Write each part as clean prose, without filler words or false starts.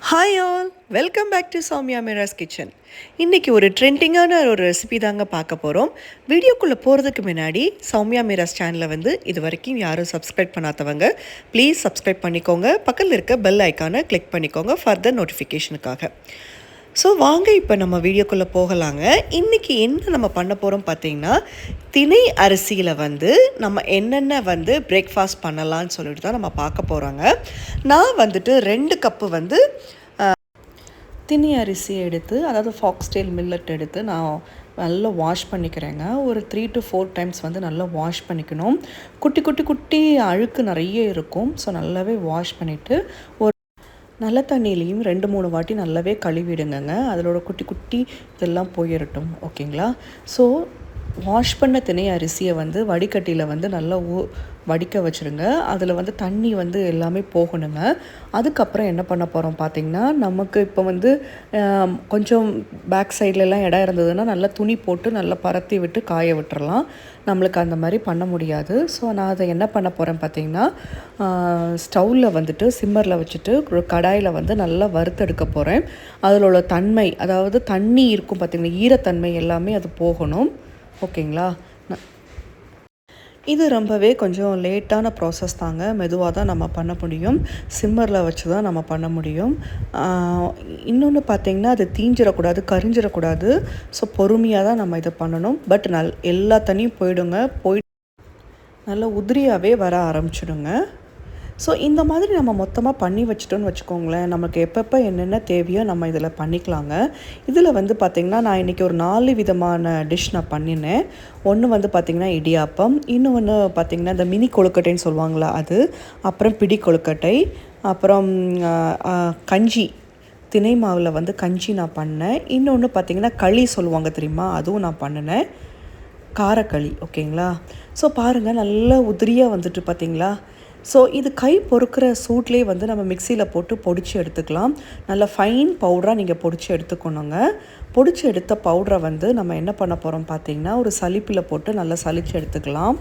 Hi all, welcome back to Sowmya Mira's kitchen. இன்றைக்கி ஒரு ட்ரெண்டிங்கான ஒரு ரெசிபி தாங்க பார்க்க போகிறோம். வீடியோக்குள்ளே போகிறதுக்கு முன்னாடி சௌமியா மிராஸ் சேனலை இது வரைக்கும் யாரும் சப்ஸ்கிரைப் பண்ணாதவங்க ப்ளீஸ் சப்ஸ்கிரைப் பண்ணிக்கோங்க. பக்கத்தில் இருக்க பெல் ஐக்கானை கிளிக் பண்ணிக்கோங்க ஃபர்தர் நோட்டிஃபிகேஷனுக்காக. ஸோ வாங்க இப்போ நம்ம வீடியோக்குள்ளே போகலாங்க. இன்றைக்கி என்ன நம்ம பண்ண போகிறோம் பார்த்திங்கன்னா, திணை அரிசியில் நம்ம என்னென்ன பிரேக்ஃபாஸ்ட் பண்ணலான்னு சொல்லிட்டு தான் நம்ம பார்க்க போகிறோங்க. நான் 2 கப்பு திணை அரிசி எடுத்து, அதாவது ஃபாக்ஸ்டெயில் மில்லட் எடுத்து நான் நல்லா வாஷ் பண்ணிக்கிறேங்க. ஒரு 3 to 4 டைம்ஸ் நல்லா வாஷ் பண்ணிக்கணும். குட்டி குட்டி குட்டி அழுக்கு நிறைய இருக்கும். ஸோ நல்லாவே வாஷ் பண்ணிவிட்டு ஒரு நல்ல தண்ணியிலையும் 2-3 வாட்டி நல்லாவே கழுவிடுங்கங்க. அதோட குட்டி குட்டி இதெல்லாம் போயிடட்டும். ஓகேங்களா? ஸோ வாஷ் பண்ண திணை அரிசியை வடிகட்டியில் நல்லா வடிக்க வச்சுருங்க. அதில் தண்ணி எல்லாமே போகணுங்க. அதுக்கப்புறம் என்ன பண்ண போகிறோம் பார்த்திங்கன்னா, நமக்கு இப்போ கொஞ்சம் பேக் சைட்லலாம் இடம் இருந்ததுன்னா நல்லா துணி போட்டு நல்லா பரத்தி விட்டு காய விட்டுறலாம். நம்மளுக்கு அந்த மாதிரி பண்ண முடியாது. ஸோ நான் அதை என்ன பண்ண போகிறேன் பார்த்திங்கன்னா, ஸ்டவ்வில் சிம்மரில் வச்சுட்டு ஒரு கடாயில் நல்லா வறுத்தெடுக்க போகிறேன். அதில் உள்ள தன்மை, அதாவது தண்ணி இருக்கும் பார்த்திங்கன்னா, ஈரத்தன்மை எல்லாமே அது போகணும். ஓகேங்களா? இது ரொம்பவே கொஞ்சம் லேட்டான ப்ராசஸ் தாங்க. மெதுவாக தான் நம்ம பண்ண முடியும். சிம்மரில் வச்சு தான் நம்ம பண்ண முடியும். இன்னொன்று பார்த்திங்கன்னா, அது தீஞ்சிடக்கூடாது, கரிஞ்சிடக்கூடாது. ஸோ பொறுமையாக தான் நம்ம இதை பண்ணணும். பட் எல்லா தண்ணியும் போயிட்டு நல்லா உதிரியாகவே வர ஆரம்பிச்சிடுங்க. ஸோ இந்த மாதிரி நம்ம மொத்தமாக பண்ணி வச்சிட்டோன்னு வச்சுக்கோங்களேன், நமக்கு எப்பப்போ என்னென்ன தேவையோ நம்ம இதில் பண்ணிக்கலாங்க. இதில் பார்த்திங்கன்னா, நான் இன்றைக்கி ஒரு 4 விதமான டிஷ் நான் பண்ணினேன். ஒன்று பார்த்திங்கன்னா இடியாப்பம், இன்னொன்று பார்த்திங்கன்னா இந்த மினி கொழுக்கட்டைன்னு சொல்லுவாங்களா அது, அப்புறம் பிடி கொழுக்கட்டை, அப்புறம் கஞ்சி, திணை மாவில் கஞ்சி நான் பண்ணேன். இன்னொன்று பார்த்திங்கன்னா களி சொல்லுவாங்க தெரியுமா, அதுவும் நான் பண்ணினேன், காரக்களி. ஓகேங்களா? ஸோ பாருங்கள், நல்லா உதிரியாக பார்த்திங்களா. ஸோ இது கை பொறுக்கிற சூட்லேயே நம்ம மிக்சியில் போட்டு பொடிச்சு எடுத்துக்கலாம். நல்லா ஃபைன் பவுடராக நீங்கள் பொடிச்சு எடுத்துக்கணுங்க. பொடிச்சு எடுத்த பவுடரை நம்ம என்ன பண்ண போகிறோம் பார்த்திங்கன்னா, ஒரு சலிப்பில் போட்டு நல்லா சலிச்சு எடுத்துக்கலாம்.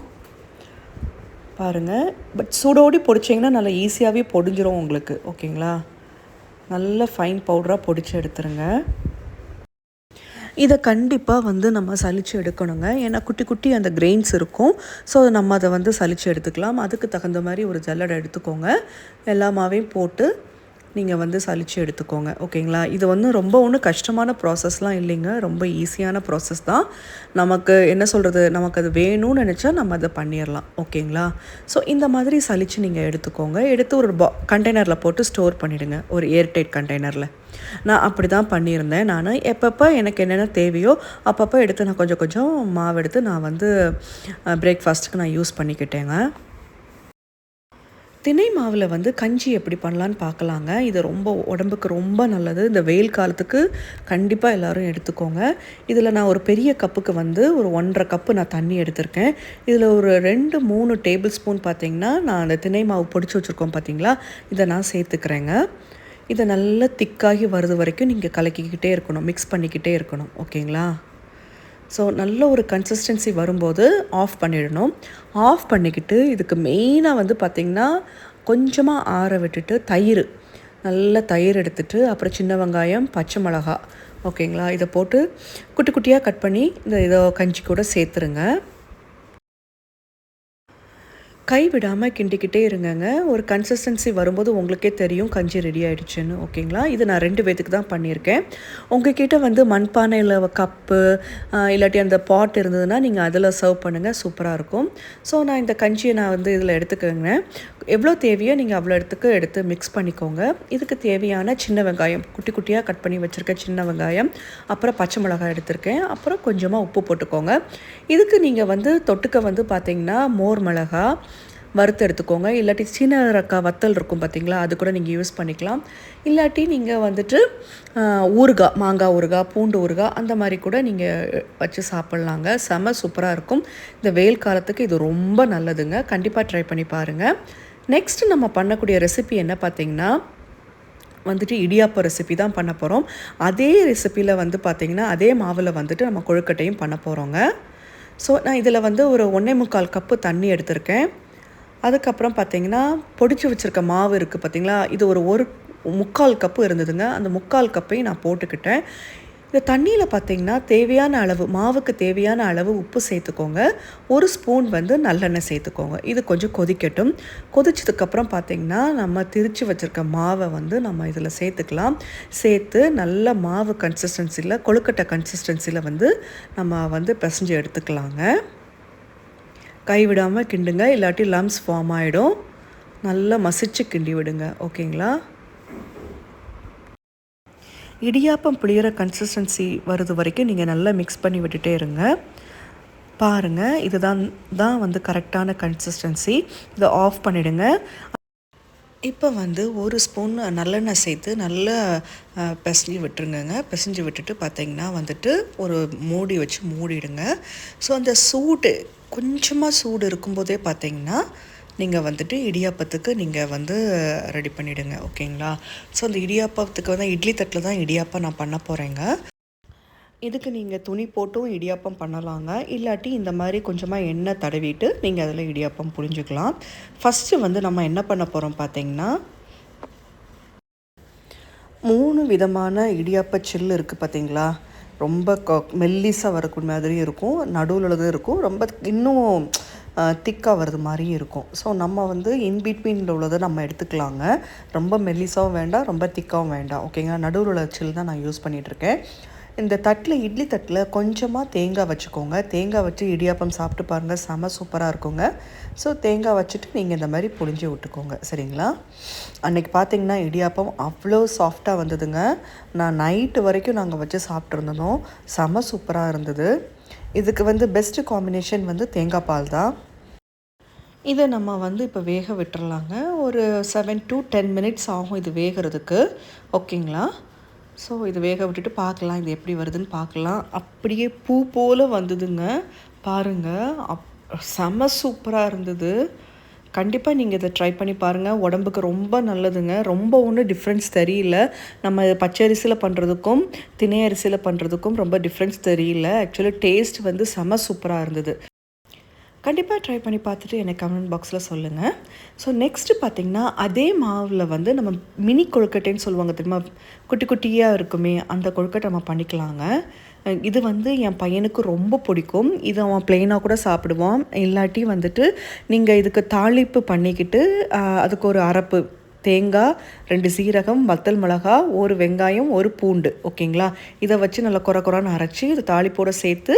பாருங்கள், பட் சூடோடி பொடிச்சிங்கன்னா நல்லா ஈஸியாகவே பொடிஞ்சிரும் உங்களுக்கு. ஓகேங்களா? நல்ல ஃபைன் பவுடராக பொடிச்சு எடுத்துருங்க. இதை கண்டிப்பாக நம்ம சலிச்சு எடுக்கணுங்க. ஏன்னா குட்டி குட்டி அந்த கிரெயின்ஸ் இருக்கும். ஸோ நம்ம அதை சலிச்சு எடுத்துக்கலாம். அதுக்கு தகுந்த மாதிரி ஒரு ஜல்லடை எடுத்துக்கோங்க. எல்லா மாவையும் போட்டு நீங்கள் சலிச்சு எடுத்துக்கோங்க. ஓகேங்களா? இது ரொம்ப ஒன்றும் கஷ்டமான ப்ராசஸ்லாம் இல்லைங்க. ரொம்ப ஈஸியான ப்ராசஸ் தான். நமக்கு என்ன சொல்கிறது, நமக்கு அது வேணும்னு நினச்சா நம்ம அதை பண்ணிடலாம். ஓகேங்களா? ஸோ இந்த மாதிரி சலிச்சு நீங்கள் எடுத்துக்கோங்க. எடுத்து ஒரு கண்டெய்னரில் போட்டு ஸ்டோர் பண்ணிவிடுங்க, ஒரு ஏர்டைட் கண்டெய்னரில். நான் அப்படி தான் பண்ணியிருந்தேன். நான் எப்பப்போ எனக்கு என்னென்ன தேவையோ அப்பப்போ எடுத்து நான் கொஞ்சம் கொஞ்சம் மாவு எடுத்து நான் பிரேக்ஃபாஸ்ட்டுக்கு நான் யூஸ் பண்ணிக்கிட்டேங்க. திணை மாவில் கஞ்சி எப்படி பண்ணலான்னு பார்க்கலாங்க. இது ரொம்ப உடம்புக்கு ரொம்ப நல்லது. இந்த வெயில் காலத்துக்கு கண்டிப்பாக எல்லோரும் எடுத்துக்கோங்க. இதில் நான் ஒரு பெரிய கப்புக்கு ஒரு 1.5 கப்பு நான் தண்ணி எடுத்திருக்கேன். இதில் ஒரு 2-3 டேபிள் ஸ்பூன் பார்த்திங்கன்னா, நான் அந்த திணை மாவு பொடிச்சு வச்சுருக்கோம் பார்த்திங்களா, இதை நான் சேர்த்துக்கிறேங்க. இதை நல்லா திக்காகி வருது வரைக்கும் நீங்கள் கலக்கிக்கிட்டே இருக்கணும், மிக்ஸ் பண்ணிக்கிட்டே இருக்கணும். ஓகேங்களா? ஸோ நல்ல ஒரு கன்சிஸ்டன்சி வரும்போது ஆஃப் பண்ணிடணும். ஆஃப் பண்ணிக்கிட்டு இதுக்கு மெயினாக பார்த்திங்கன்னா, கொஞ்சமாக ஆற விட்டுட்டு நல்ல தயிர் எடுத்துகிட்டு, அப்புறம் சின்ன வெங்காயம், பச்சை மிளகா, ஓகேங்களா, இதை போட்டு குட்டி குட்டியாக கட் பண்ணி இதை கஞ்சி கூட சேர்த்துருங்க. கைவிடாமல் கிண்டிக்கிட்டே இருங்கங்க. ஒரு கன்சிஸ்டன்சி வரும்போது உங்களுக்கே தெரியும் கஞ்சி ரெடி ஆகிடுச்சுன்னு. ஓகேங்களா? இது நான் 2 பேத்துக்கு தான் பண்ணியிருக்கேன். உங்கள்கிட்ட மண்பானையில் கப்பு இல்லாட்டி அந்த பாட் இருந்ததுன்னா நீங்கள் அதில் சர்வ் பண்ணுங்கள், சூப்பராக இருக்கும். ஸோ நான் இந்த கஞ்சியை நான் இதில் எடுத்துக்கோங்க. எவ்வளோ தேவையோ நீங்கள் அவ்வளோ எடுத்து மிக்ஸ் பண்ணிக்கோங்க. இதுக்கு தேவையான சின்ன வெங்காயம், குட்டி குட்டியாக கட் பண்ணி வச்சுருக்க சின்ன வெங்காயம், அப்புறம் பச்சை மிளகாய் எடுத்திருக்கேன், அப்புறம் கொஞ்சமாக உப்பு போட்டுக்கோங்க. இதுக்கு நீங்கள் தொட்டுக்க பார்த்திங்கன்னா மோர் மிளகா வறுத்து எடுத்துக்கோங்க. இல்லாட்டி சீனரக்காய் வத்தல் இருக்கும் பார்த்திங்களா, அது கூட நீங்கள் யூஸ் பண்ணிக்கலாம். இல்லாட்டி நீங்கள் ஊறுகாய், மாங்காய் ஊறுகாய், பூண்டு ஊறுகாய், அந்த மாதிரி கூட நீங்கள் வச்சு சாப்பிட்லாங்க. செம சூப்பராக இருக்கும். இந்த வெயில் காலத்துக்கு இது ரொம்ப நல்லதுங்க. கண்டிப்பாக ட்ரை பண்ணி பாருங்கள். நெக்ஸ்ட்டு நம்ம பண்ணக்கூடிய ரெசிபி என்ன பார்த்திங்கன்னா, இடியாப்ப ரெசிபி தான் பண்ண போகிறோம். அதே ரெசிப்பியில் பார்த்திங்கன்னா, அதே மாவில் நம்ம கொழுக்கட்டையும் பண்ண போகிறோங்க. ஸோ நான் இதில் ஒரு 1.25 கப்பு தண்ணி எடுத்திருக்கேன். அதுக்கப்புறம் பார்த்திங்கன்னா, பொடிச்சு வச்சுருக்க மாவு இருக்குது பார்த்திங்களா, இது ஒரு 3/4 கப்பு இருந்ததுங்க. அந்த 3/4 கப்பையும் நான் போட்டுக்கிட்டேன். இந்த தண்ணியில் பார்த்திங்கன்னா தேவையான அளவு மாவுக்கு தேவையான அளவு உப்பு சேர்த்துக்கோங்க. 1 ஸ்பூன் வந்து நல்லெண்ணெய் சேர்த்துக்கோங்க. இது கொஞ்சம் கொதிக்கட்டும். கொதிச்சதுக்கப்புறம் பார்த்திங்கன்னா நம்ம திரித்து வச்சுருக்க மாவை வந்து நம்ம இதில் சேர்த்துக்கலாம். சேர்த்து நல்ல மாவு கன்சிஸ்டன்சியில் கொழுக்கட்டை கன்சிஸ்டன்சியில் வந்து நம்ம வந்து பிசைஞ்சு எடுத்துக்கலாங்க. கைவிடாமல் கிண்டுங்க, இல்லாட்டி லம்ஸ் ஃபார்ம் ஆகிடும். நல்லா மசிச்சு கிண்டி விடுங்க. ஓகேங்களா? இடியாப்பம் புளியிற கன்சிஸ்டன்சி வருது வரைக்கும் நீங்கள் நல்லா மிக்ஸ் பண்ணி விட்டுட்டே இருங்க. பாருங்கள், இதுதான் வந்து கரெக்டான கன்சிஸ்டன்சி. இதை ஆஃப் பண்ணிவிடுங்க. இப்போ வந்து 1 ஸ்பூன் நல்லெண்ணெய் சேர்த்து நல்லா பிசைஞ்சு விட்டுருங்கங்க. பிசைஞ்சு விட்டுட்டு பார்த்திங்கன்னா வந்துட்டு ஒரு மூடி வச்சு மூடிடுங்க. ஸோ அந்த சூடு கொஞ்சமாக சூடு இருக்கும்போதே பார்த்திங்கன்னா நீங்கள் வந்துட்டு இடியாப்பத்துக்கு நீங்கள் வந்து ரெடி பண்ணிவிடுங்க. ஓகேங்களா? ஸோ அந்த இடியாப்பத்துக்கு வந்து இட்லி தட்டில் தான் இடியாப்பம் நான் பண்ண போகிறேங்க. இதுக்கு நீங்கள் துணி போட்டும் இடியாப்பம் பண்ணலாங்க. இல்லாட்டி இந்த மாதிரி கொஞ்சமாக எண்ணெய் தடவிட்டு நீங்கள் அதில் இடியாப்பம் புழிஞ்சிக்கலாம். ஃபஸ்ட்டு வந்து நம்ம என்ன பண்ண போகிறோம் பார்த்திங்கன்னா 3 விதமான இடியாப்ப சில்லு இருக்குது பார்த்தீங்களா? ரொம்ப மெல்லிஸாக வரக்கூடிய மாதிரி இருக்கும், நடுவில் உள்ளது இருக்கும், ரொம்ப இன்னும் திக்காக வர்றது மாதிரியும் இருக்கும். ஸோ நம்ம வந்து இன்பிட்வீனில் உள்ளதை நம்ம எடுத்துக்கலாங்க. ரொம்ப மெல்லிசாவும் வேண்டாம், ரொம்ப திக்காகவும் வேண்டாம். ஓகேங்க? நடுவில் உள்ள சில் தான் நான் யூஸ் பண்ணிகிட்ருக்கேன். இந்த தட்டில் இட்லி தட்டில் கொஞ்சமாக தேங்காய் வச்சுக்கோங்க. தேங்காய் வச்சு இடியாப்பம் சாப்பிட்டு பாருங்கள், செம சூப்பராக இருக்குங்க. ஸோ தேங்காய் வச்சுட்டு நீங்கள் இந்த மாதிரி புழிஞ்சு விட்டுக்கோங்க. சரிங்களா? அன்றைக்கி பார்த்திங்கன்னா இடியாப்பம் அவ்வளோ சாஃப்டாக வந்ததுங்க. நான் நைட்டு வரைக்கும் நாங்கள் வச்சு சாப்பிட்ருந்தோம். செம சூப்பராக இருந்தது. இதுக்கு வந்து பெஸ்ட்டு காம்பினேஷன் வந்து தேங்காய் பால் தான். இதை நம்ம வந்து இப்போ வேக விட்டுறலாங்க. ஒரு 7 to 10 மினிட்ஸ் ஆகும் இது வேகிறதுக்கு. ஓகேங்களா? ஸோ இது வேக விட்டுட்டு பார்க்கலாம், இது எப்படி வருதுன்னு பார்க்கலாம். அப்படியே பூ போல் வந்ததுங்க. பாருங்கள், செம சூப்பராக இருந்தது. கண்டிப்பாக நீங்கள் இதை ட்ரை பண்ணி பாருங்கள். உடம்புக்கு ரொம்ப நல்லதுங்க. ரொம்ப ஒன்றும் டிஃப்ரென்ஸ் தெரியல. நம்ம பச்சை அரிசியில் பண்ணுறதுக்கும் திணை அரிசியில் பண்ணுறதுக்கும் ரொம்ப டிஃப்ரென்ஸ் தெரியல. ஆக்சுவலி டேஸ்ட் வந்து செம சூப்பராக இருந்தது. கண்டிப்பாக ட்ரை பண்ணி பார்த்துட்டு எனக்கு கமெண்ட் பாக்ஸில் சொல்லுங்கள். ஸோ நெக்ஸ்ட்டு பார்த்திங்கன்னா அதே மாவில் வந்து நம்ம மினி கொழுக்கட்டைன்னு சொல்லுவாங்க தெரியுமா? குட்டி குட்டியாக இருக்குமே, அந்த கொழுக்கட்டை நம்ம பண்ணிக்கலாங்க. இது வந்து என் பையனுக்கு ரொம்ப பிடிக்கும். இது அவன் ப்ளெயினாக கூட சாப்பிடுவான். இல்லாட்டி வந்துட்டு நீங்கள் இதுக்கு தாளிப்பு பண்ணிக்கிட்டு அதுக்கு ஒரு அரப்பு தேங்காய், 2 சீரகம், வத்தல் மிளகா, 1 வெங்காயம், 1 பூண்டு. ஓகேங்களா? இதை வச்சு நல்லா குறைன்னு அரைச்சி இது தாளிப்போடு சேர்த்து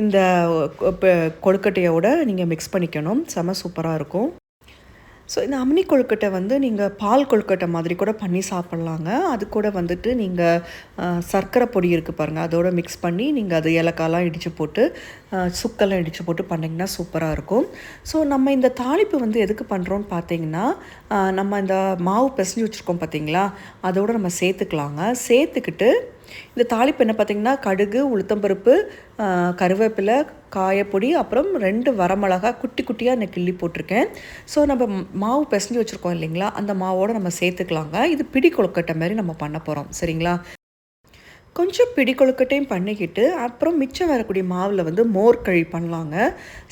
இந்த கொழுக்கட்டையோடு நீங்கள் மிக்ஸ் பண்ணிக்கணும். செம சூப்பராக இருக்கும். ஸோ இந்த அம்னி கொழுக்கட்டை வந்து நீங்கள் பால் கொழுக்கட்டை மாதிரி கூட பண்ணி சாப்பிட்லாங்க. அது கூட வந்துட்டு நீங்கள் சர்க்கரை பொடி இருக்குது பாருங்கள், அதோடு மிக்ஸ் பண்ணி நீங்கள் அது ஏலக்காய்லாம் இடித்து போட்டு சுக்கெல்லாம் இடித்து போட்டு பண்ணிங்கன்னா சூப்பராக இருக்கும். ஸோ நம்ம இந்த தாளிப்பு வந்து எதுக்கு பண்ணுறோன்னு பார்த்தீங்கன்னா, நம்ம இந்த மாவு பிசைஞ்சு வச்சுருக்கோம் பார்த்தீங்களா, அதோடு நம்ம சேர்த்துக்கலாங்க. சேர்த்துக்கிட்டு இந்த தாளிப்பு என்ன பார்த்திங்கன்னா, கடுகு, உளுத்தம்பருப்பு, கருவேப்பிலை, காயப்பொடி, அப்புறம் 2 வரமிளகா குட்டி குட்டியாக நான் கிள்ளி போட்டிருக்கேன். ஸோ நம்ம மாவு பிசைஞ்சு வச்சுருக்கோம் இல்லைங்களா, அந்த மாவோடு நம்ம சேர்த்துக்கலாங்க. இது பிடி கொழுக்கட்டை மாதிரி நம்ம பண்ண போகிறோம். சரிங்களா? கொஞ்சம் பிடி கொழுக்கட்டையும் பண்ணிக்கிட்டு அப்புறம் மிச்சம் வரக்கூடிய மாவில் வந்து மோர் களி பண்ணலாங்க.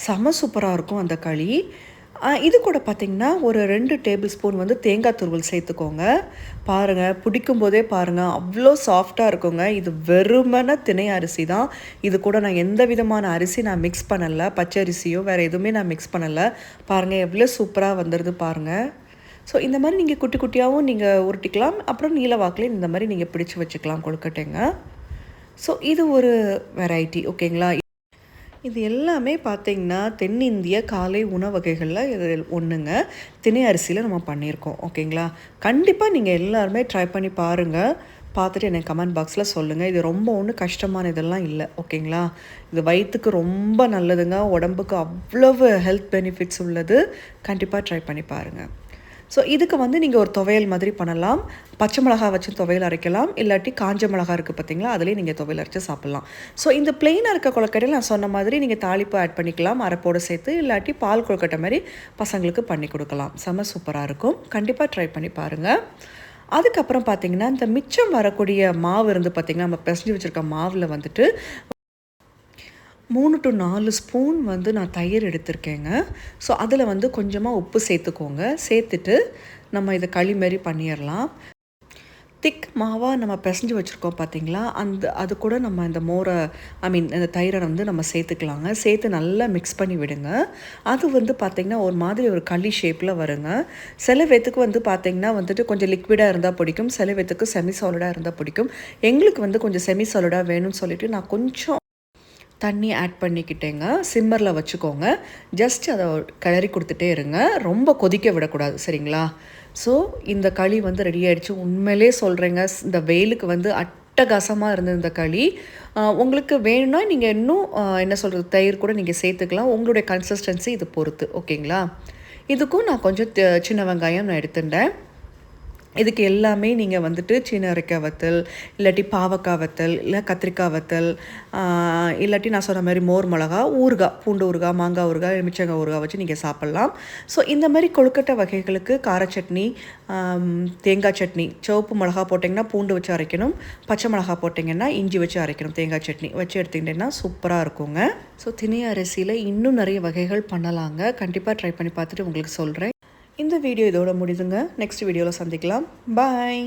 செம சூப்பராக இருக்கும் அந்த களி. இது கூட பார்த்திங்கன்னா ஒரு 2 டேபிள் ஸ்பூன் வந்து தேங்காய் துருவல் சேர்த்துக்கோங்க. பாருங்கள், பிடிக்கும் போதே பாருங்கள், அவ்வளோ சாஃப்டாக இருக்குங்க. இது வெறுமன திணை அரிசி தான். இது கூட நான் எந்த விதமான அரிசி நான் மிக்ஸ் பண்ணலை, பச்சை அரிசியோ வேறு எதுவுமே நான் மிக்ஸ் பண்ணலை. பாருங்கள் எவ்வளோ சூப்பராக வந்துடுது பாருங்கள். ஸோ இந்த மாதிரி நீங்கள் குட்டி குட்டியாகவும் நீங்கள் உருட்டிக்கலாம். அப்புறம் நீல வாக்கிலையும் இந்த மாதிரி நீங்கள் பிடிச்சி வச்சுக்கலாம் கொழுக்கட்டைங்க. ஸோ இது ஒரு வெரைட்டி. ஓகேங்களா? இது எல்லாமே பார்த்திங்கன்னா தென்னிந்திய காலை உணவகைகளில் இது ஒன்றுங்க. திணை அரிசியில் நம்ம பண்ணியிருக்கோம். ஓகேங்களா? கண்டிப்பாக நீங்கள் எல்லாருமே ட்ரை பண்ணி பாருங்கள். பார்த்துட்டு எனக்கு கமெண்ட் பாக்ஸில் சொல்லுங்கள். இது ரொம்ப ஒன்றும் கஷ்டமான இதெல்லாம் இல்லை. ஓகேங்களா? இது வயிற்றுக்கு ரொம்ப நல்லதுங்க. உடம்புக்கு அவ்வளவு ஹெல்த் பெனிஃபிட்ஸ் உள்ளது. கண்டிப்பாக ட்ரை பண்ணி பாருங்கள். ஸோ இதுக்கு வந்து நீங்கள் ஒரு துவையல் மாதிரி பண்ணலாம். பச்சை மிளகா வச்சு துவையல் அரைக்கலாம். இல்லாட்டி காஞ்ச மிளகா இருக்குது பார்த்தீங்களா, அதிலே நீங்கள் துவையல் அரைச்சி சாப்பிட்லாம். ஸோ இந்த பிளெயினாக இருக்க கொழுக்கட்டையில் நான் சொன்ன மாதிரி நீங்கள் தாளிப்பு ஆட் பண்ணிக்கலாம் அரைப்போடு சேர்த்து. இல்லாட்டி பால் கொழுக்கட்டை மாதிரி பசங்களுக்கு பண்ணி கொடுக்கலாம். செம சூப்பராக இருக்கும். கண்டிப்பாக ட்ரை பண்ணி பாருங்கள். அதுக்கப்புறம் பார்த்திங்கன்னா இந்த மிச்சம் வரக்கூடிய மாவு இருந்து பார்த்திங்கன்னா, நம்ம பிசைஞ்சு வச்சுருக்க மாவில் வந்துட்டு 3 to 4 ஸ்பூன் வந்து நான் தயிர் எடுத்திருக்கேங்க. ஸோ அதில் வந்து கொஞ்சமாக உப்பு சேர்த்துக்கோங்க. சேர்த்துட்டு நம்ம இதை களி மாரி பண்ணிடலாம். திக் மாவாக நம்ம பிசைஞ்சு வச்சுருக்கோம் பார்த்தீங்களா, அது கூட நம்ம இந்த மோரை இந்த தயிரை வந்து நம்ம சேர்த்துக்கலாங்க. சேர்த்து நல்லா மிக்ஸ் பண்ணி விடுங்க. அது வந்து பார்த்திங்கன்னா ஒரு மாதிரி ஒரு களி ஷேப்பில் வருங்க. சில பேத்துக்கு வந்து பார்த்திங்கன்னா வந்துட்டு கொஞ்சம் லிக்விடாக இருந்தால் பிடிக்கும், சில பேத்துக்கு செமி சாலிடாக இருந்தால் பிடிக்கும். எங்களுக்கு வந்து கொஞ்சம் செமி சாலிடாக வேணும்னு சொல்லிவிட்டு நான் கொஞ்சம் தண்ணி ஆட் பண்ணிக்கிட்டேங்க. சிம்மரில் வச்சுக்கோங்க. ஜஸ்ட் அதை கிளறி கொடுத்துட்டே இருங்க. ரொம்ப கொதிக்க விடக்கூடாது, சரிங்களா? ஸோ இந்த களி வந்து ரெடி ஆகிடுச்சு. உண்மையிலே சொல்கிறேங்க, இந்த வெயிலுக்கு வந்து அட்டகாசமாக இருந்தது இந்த களி. உங்களுக்கு வேணும்னா நீங்கள் இன்னும் என்ன சொல்கிறது, தயிர் கூட நீங்கள் சேர்த்துக்கலாம். உங்களுடைய கன்சிஸ்டன்சி இது பொறுத்து, ஓகேங்களா? இதுக்கும் நான் கொஞ்சம் சின்ன வெங்காயம் நான் எடுத்துட்டேன். இதுக்கு எல்லாமே நீங்கள் வந்துட்டு சின்ன அரைக்காய் வத்தல், இல்லாட்டி பாவக்காய் வத்தல், இல்லை கத்திரிக்காய் வத்தல், இல்லாட்டி நான் சொன்ன மாதிரி மோர் மிளகா, ஊறுகாய், பூண்டு ஊறுகாய், மாங்காய் ஊறுகாய், எலுமிச்சங்காய் ஊறுகாய் வச்சு நீங்கள் சாப்பிட்லாம். ஸோ இந்த மாதிரி கொழுக்கட்டை வகைகளுக்கு கார சட்னி, தேங்காய் சட்னி, சிவப்பு மிளகா போட்டிங்கன்னா பூண்டு வச்சு அரைக்கணும், பச்சை மிளகா போட்டிங்கன்னா இஞ்சி வச்சு அரைக்கணும், தேங்காய் சட்னி வச்சு எடுத்துக்கிட்டிங்கன்னா சூப்பராக இருக்குங்க. ஸோ திணை அரிசியில் இன்னும் நிறைய வகைகள் பண்ணலாங்க. கண்டிப்பாக ட்ரை பண்ணி பார்த்துட்டு உங்களுக்கு சொல்கிறேன். இந்த வீடியோ இதோட முடியுதுங்க. நெக்ஸ்ட் வீடியோவில் சந்திக்கலாம். பாய்.